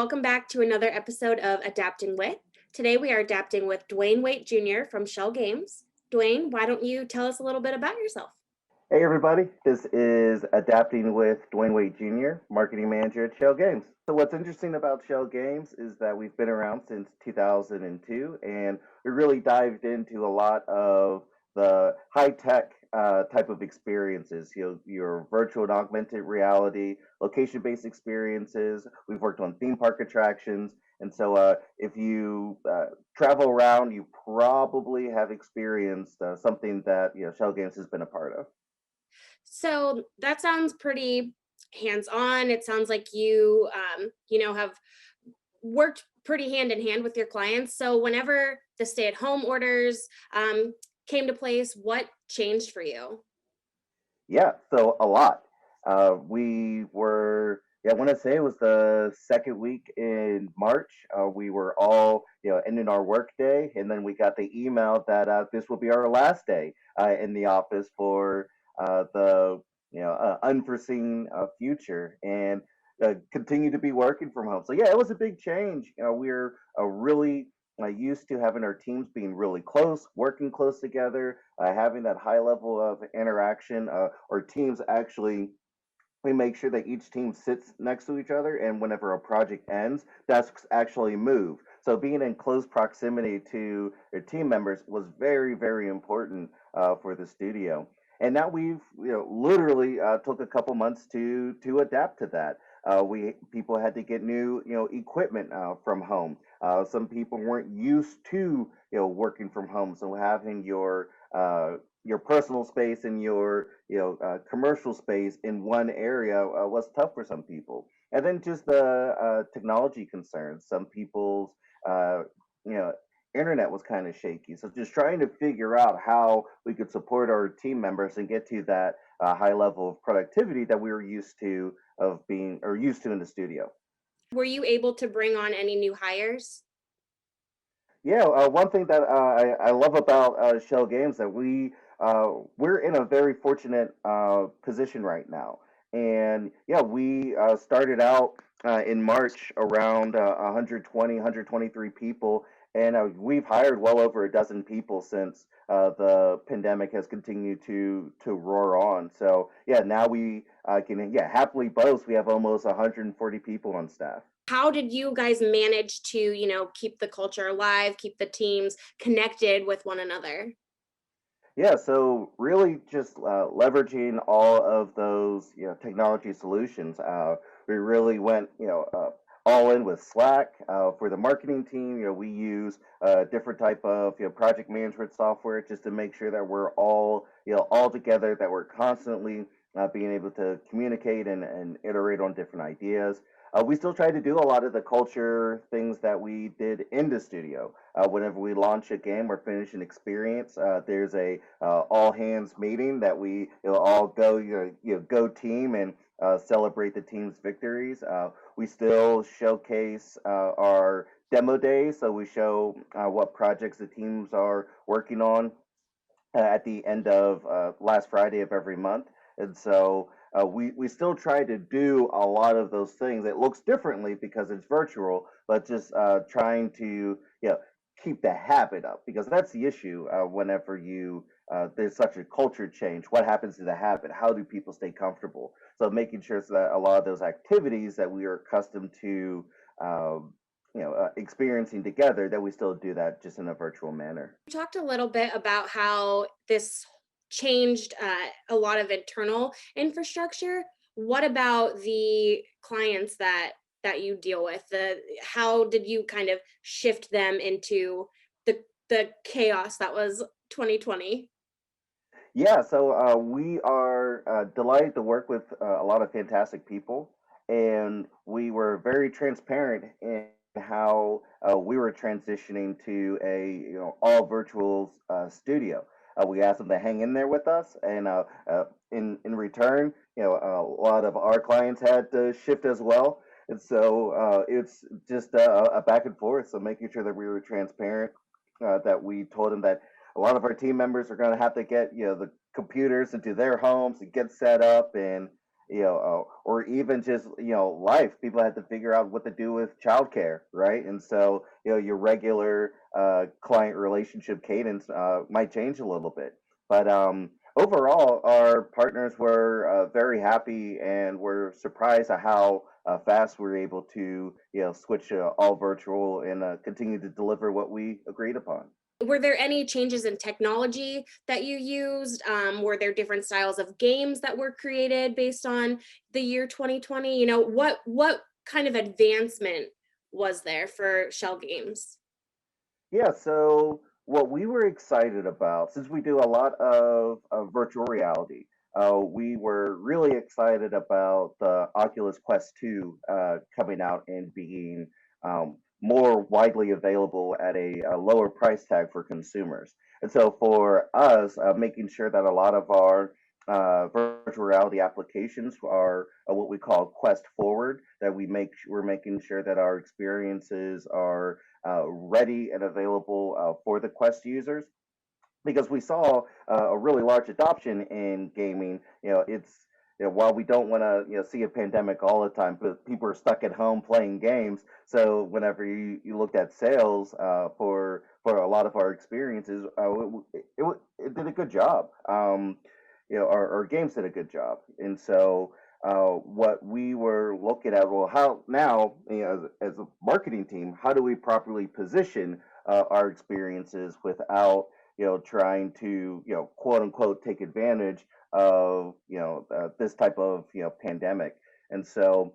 welcome back to another episode of Adapting With. Today we are adapting with Dwayne Waite Jr. from Shell Games. Dwayne, why don't you tell us a little bit about yourself? Hey everybody, this is Adapting with Dwayne Waite Jr., Marketing Manager at Shell Games. So what's interesting about Shell Games is that we've been around since 2002, and we really dived into a lot of the high-tech type of experiences, your virtual and augmented reality, location-based experiences. We've worked on theme park attractions, and so if you travel around, you probably have experienced something that Shell Games has been a part of. So that sounds pretty hands-on. It sounds like you have worked pretty hand in hand with your clients. So whenever the stay-at-home orders came to place, what changed for you? Yeah, so a lot. I want to say it was the second week in March. We were all, ending our work day, and then we got the email that this will be our last day in the office for the, unforeseen future, and continue to be working from home. So yeah, it was a big change. We're really used to having our teams being really close, working close together, having that high level of interaction. Our teams actually, we make sure that each team sits next to each other, and whenever a project ends, desks actually move. So being in close proximity to their team members was very, very important for the studio. And now we've, literally took a couple months to adapt to that. We People had to get new, equipment from home. Some people weren't used to, working from home, so having your personal space and your commercial space in one area was tough for some people. And then just the technology concerns. Some people's uh, you know internet was kind of shaky. So just trying to figure out how we could support our team members and get to that high level of productivity that we were used to in the studio. Were you able to bring on any new hires? Yeah, one thing that I love about Shell Games that we're in a very fortunate position right now, and yeah, we started out in March around 120, 123 people, and we've hired well over a dozen people since the pandemic has continued to roar on. So yeah, now we can happily boast we have almost 140 people on staff. How did you guys manage to, keep the culture alive, keep the teams connected with one another? Yeah, so really just leveraging all of those technology solutions. We really went all in with Slack for the marketing team. We use different type of project management software just to make sure that we're all together, that we're constantly being able to communicate and iterate on different ideas. We still try to do a lot of the culture things that we did in the studio. Whenever we launch a game or finish an experience, there's a all hands meeting that we all go go team and celebrate the team's victories. We still showcase our demo days, so we show what projects the teams are working on at the end of last Friday of every month. And so we still try to do a lot of those things. It looks differently because it's virtual, but just trying to keep the habit up, because that's the issue whenever you there's such a culture change. What happens to the habit? How do people stay comfortable? So making sure so that a lot of those activities that we are accustomed to experiencing together, that we still do that just in a virtual manner. You talked a little bit about how this changed a lot of internal infrastructure. What about the clients that you deal with? How did you kind of shift them into the chaos that was 2020? Yeah, so we are delighted to work with a lot of fantastic people, and we were very transparent in how we were transitioning to a all virtual studio. We asked them to hang in there with us, and in return, a lot of our clients had to shift as well, and so it's just a back and forth. So making sure that we were transparent, that we told them that a lot of our team members are going to have to get the computers into their homes and get set up, and or even just life. People had to figure out what to do with childcare, right? And so your regular client relationship cadence might change a little bit, but overall, our partners were very happy and were surprised at how fast we were able to switch all virtual and continue to deliver what we agreed upon. Were there any changes in technology that you used? Were there different styles of games that were created based on the year 2020? What kind of advancement was there for shell games? Yeah, so what we were excited about, since we do a lot of virtual reality, we were really excited about the Oculus Quest 2 coming out and being more widely available at a lower price tag for consumers. And so for us, making sure that a lot of our virtual reality applications are what we call Quest Forward, that we're making sure that our experiences are ready and available for the Quest users, because we saw a really large adoption in gaming. It's while we don't want to see a pandemic all the time, but people are stuck at home playing games. So whenever you looked at sales for a lot of our experiences, it did a good job. Our games did a good job, and so what we were looking at, well, how now, as a marketing team, how do we properly position our experiences without trying to quote unquote take advantage of this type of pandemic. And so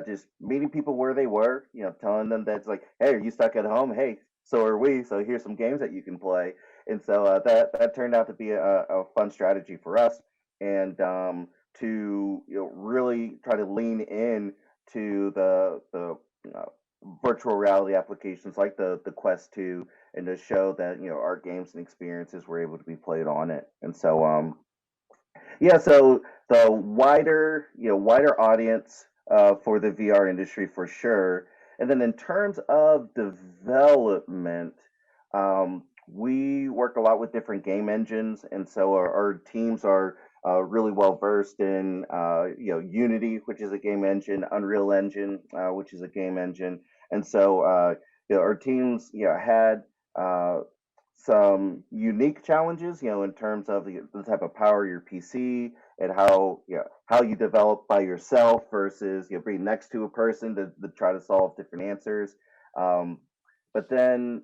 just meeting people where they were, telling them that's like, hey, are you stuck at home? Hey, so are we, so here's some games that you can play. And so that turned out to be a fun strategy for us, and to really try to lean in to the uh, virtual reality applications like the Quest 2, and to show that our games and experiences were able to be played on it. And so yeah, so the wider audience for the VR industry for sure. And then in terms of development, we work a lot with different game engines, and so our teams are really well versed in Unity, which is a game engine, Unreal Engine, which is a game engine. And so our teams had uh, some unique challenges, in terms of the type of power of your PC, and how you develop by yourself versus being next to a person to try to solve different answers. Um, but then,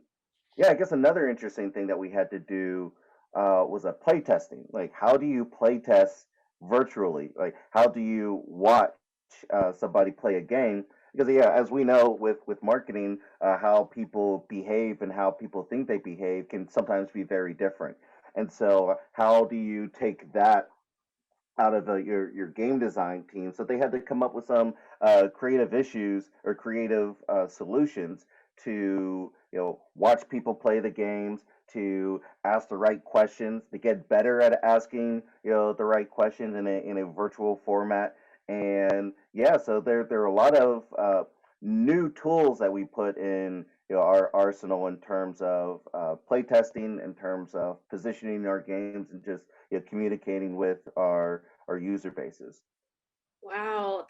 yeah, I guess another interesting thing that we had to do was a play testing. Like, how do you play test virtually? Like, how do you watch somebody play a game? Because yeah, as we know with marketing, how people behave and how people think they behave can sometimes be very different. And so, how do you take that out of your game design team? So they had to come up with some creative issues or creative solutions to watch people play the games, to ask the right questions, to get better at asking the right questions in a virtual format. And yeah, so there are a lot of new tools that we put in our arsenal in terms of play testing, in terms of positioning our games, and just communicating with our user bases. Wow,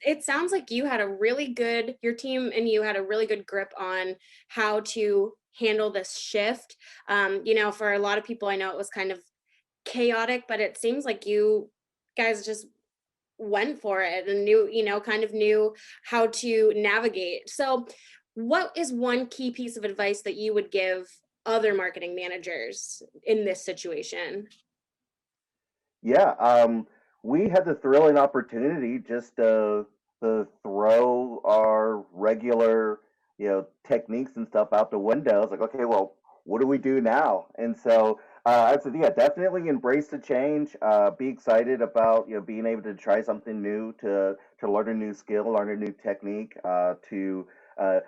it sounds like your team and you had a really good grip on how to handle this shift. For a lot of people, I know it was kind of chaotic, but it seems like you guys just went for it and kind of knew how to navigate. So, what is one key piece of advice that you would give other marketing managers in this situation? Yeah, we had the thrilling opportunity just to throw our regular, techniques and stuff out the window. It's like, okay, well, what do we do now? And so I said, yeah, definitely embrace the change. Be excited about being able to try something new, to learn a new skill, learn a new technique, to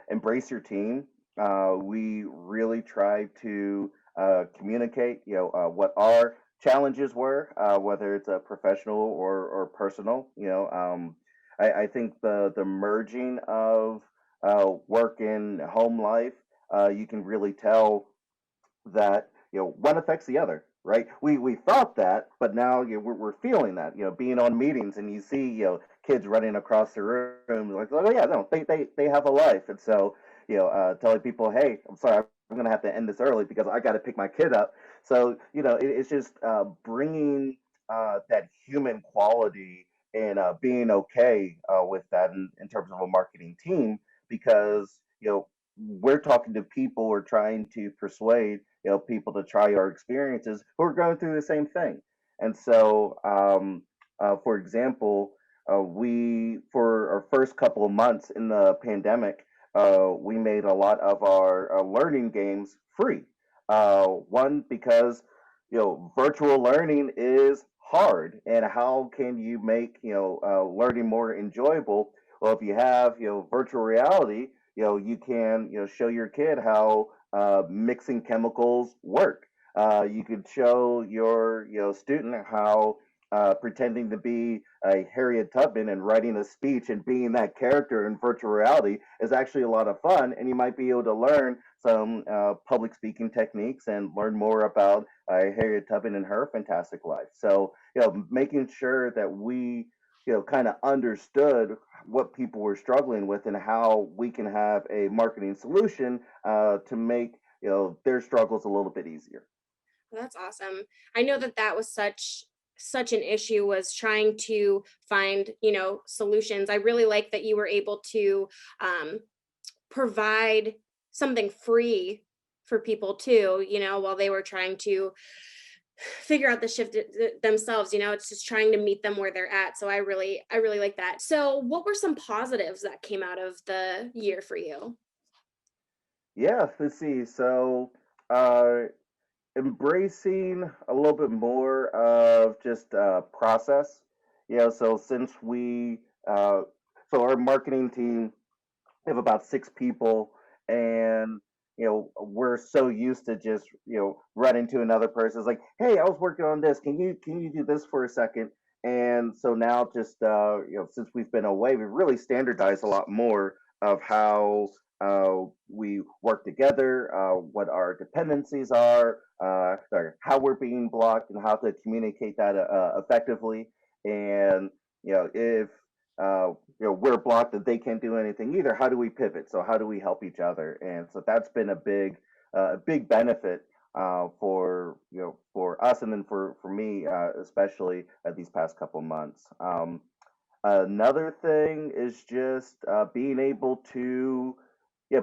embrace your team. We really tried to communicate, what our challenges were, whether it's a professional or personal. I think the merging of work and home life, you can really tell that one affects the other, right? We thought that, but now we're feeling that. Being on meetings and you see kids running across the room, like, oh yeah, no, they have a life, and so telling people, hey, I'm sorry, I'm gonna have to end this early because I got to pick my kid up. So it's just bringing that human quality and being okay with that in terms of a marketing team, because we're talking to people, we're trying to persuade people to try our experiences who are going through the same thing. And so for example, we for our first couple of months in the pandemic, we made a lot of our learning games free. One, because virtual learning is hard, and how can you make learning more enjoyable? Well, if you have virtual reality, you can show your kid how mixing chemicals work. You could show your student how pretending to be a Harriet Tubman and writing a speech and being that character in virtual reality is actually a lot of fun, and you might be able to learn some public speaking techniques and learn more about Harriet Tubman and her fantastic life. So making sure that we kind of understood what people were struggling with and how we can have a marketing solution to make their struggles a little bit easier. That's awesome. I know that that was such an issue, was trying to find, solutions. I really like that you were able to um, provide something free for people too, while they were trying to figure out the shift themselves. It's just trying to meet them where they're at. So I really like that. So what were some positives that came out of the year for you? Yeah, let's see. So uh, embracing a little bit more of just process. So since so our marketing team, we have about 6 people, and we're so used to just running to another person. It's like, hey, I was working on this. Can you do this for a second? And so now, just since we've been away, we've really standardized a lot more of how we work together, what our dependencies are, sorry, how we're being blocked, and how to communicate that effectively. And if we're blocked and they can't do anything either, how do we pivot? So how do we help each other? And so that's been a big benefit for us, and then for me especially these past couple months. Another thing is just being able to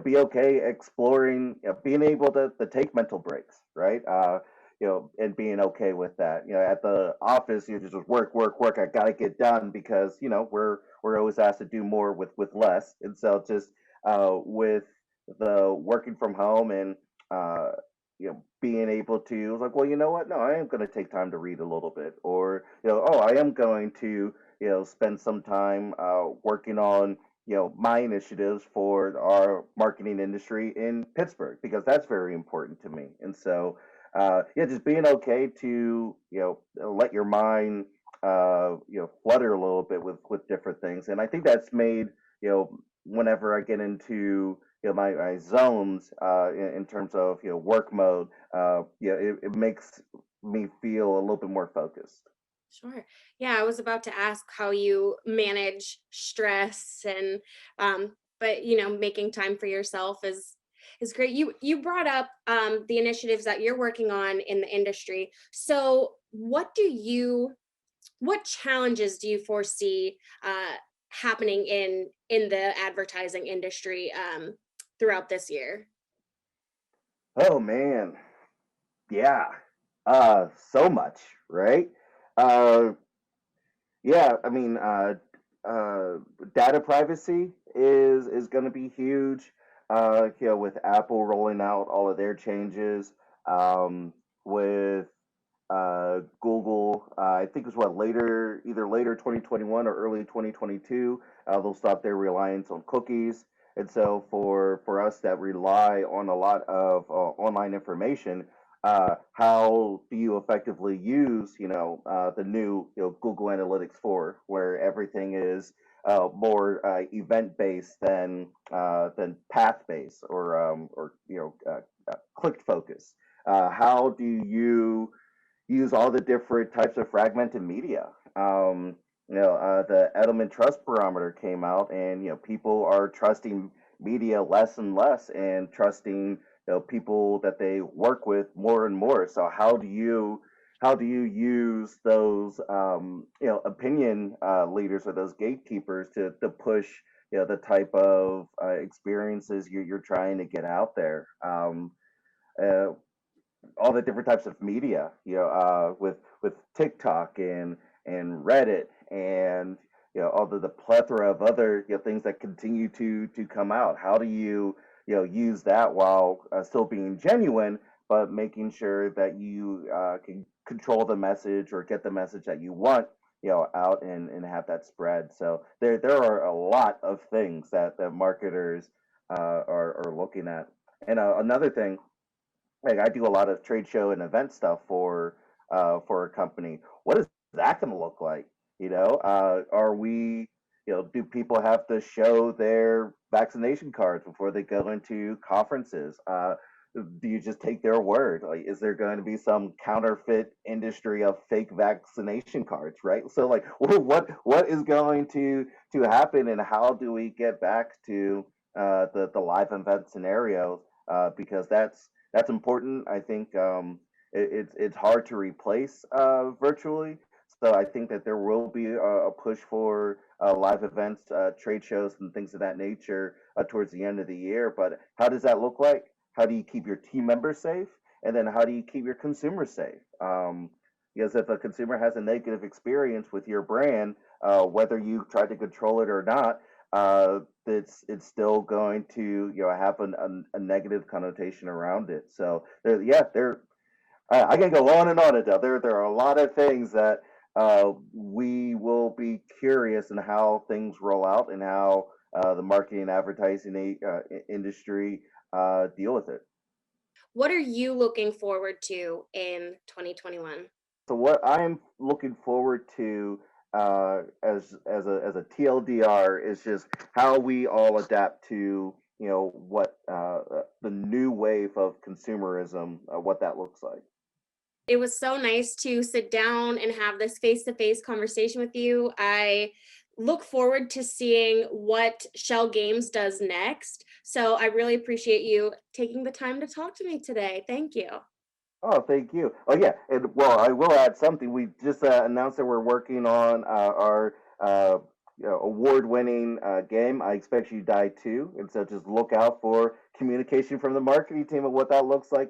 be okay exploring, being able to take mental breaks, right? And being okay with that. At the office, you just work, work, work. I gotta get done because we're always asked to do more with less, and so just with the working from home and being able to, I was like, well, you know what? No, I am going to take time to read a little bit, or oh, I am going to spend some time working on my initiatives for our marketing industry in Pittsburgh, because that's very important to me. And so yeah, just being okay to let your mind flutter a little bit with different things. And I think that's made whenever I get into my zones in terms of work mode, it makes me feel a little bit more focused. Sure. Yeah, I was about to ask how you manage stress, and but making time for yourself is great. You brought up the initiatives that you're working on in the industry. So what challenges do you foresee happening in the advertising industry throughout this year? Oh man, yeah, so much, right? Uh, yeah, I mean, uh, data privacy is going to be huge. With Apple rolling out all of their changes, with Google, I think it's what either later 2021 or early 2022, they'll stop their reliance on cookies. And so for us that rely on a lot of online information, how do you effectively use the new Google Analytics 4, where everything is more event based than path based, or clicked focus? How do you use all the different types of fragmented media. The Edelman Trust Barometer came out, and people are trusting media less and less, and trusting people that they work with more and more. So how do you use those opinion leaders or those gatekeepers to push the type of experiences you're trying to get out there? Uh, all the different types of media, with TikTok and Reddit, and all the plethora of other things that continue to come out. How do you use that while still being genuine, but making sure that you can control the message or get the message that you want out, and have that spread. So there are a lot of things that marketers are looking at. And another thing, like, I do a lot of trade show and event stuff for a company. What is that going to look like? Are we, do people have to show their vaccination cards before they go into conferences? Do you just take their word? Like, is there going to be some counterfeit industry of fake vaccination cards, right? So, like, what is going to happen, and how do we get back to the live event scenario? Because that's important. I think it's hard to replace virtually. So I think that there will be a push for live events, trade shows, and things of that nature towards the end of the year. But how does that look like? How do you keep your team members safe? And then how do you keep your consumers safe? Because if a consumer has a negative experience with your brand, whether you try to control it or not, it's still going to have a negative connotation around it. So I can go on and on, Adele. There are a lot of things that we will be curious in how things roll out, and how the marketing and advertising industry deal with it. What are you looking forward to in 2021? So what I'm looking forward to, as a TLDR, is just how we all adapt to what the new wave of consumerism, what that looks like. It was so nice to sit down and have this face-to-face conversation with you. I look forward to seeing what Shell Games does next. So I really appreciate you taking the time to talk to me today. Thank you. Oh, thank you. Oh, yeah. And well, I will add something. We just announced that we're working on our award-winning game. I Expect You Die Too, and so just look out for communication from the marketing team of what that looks like.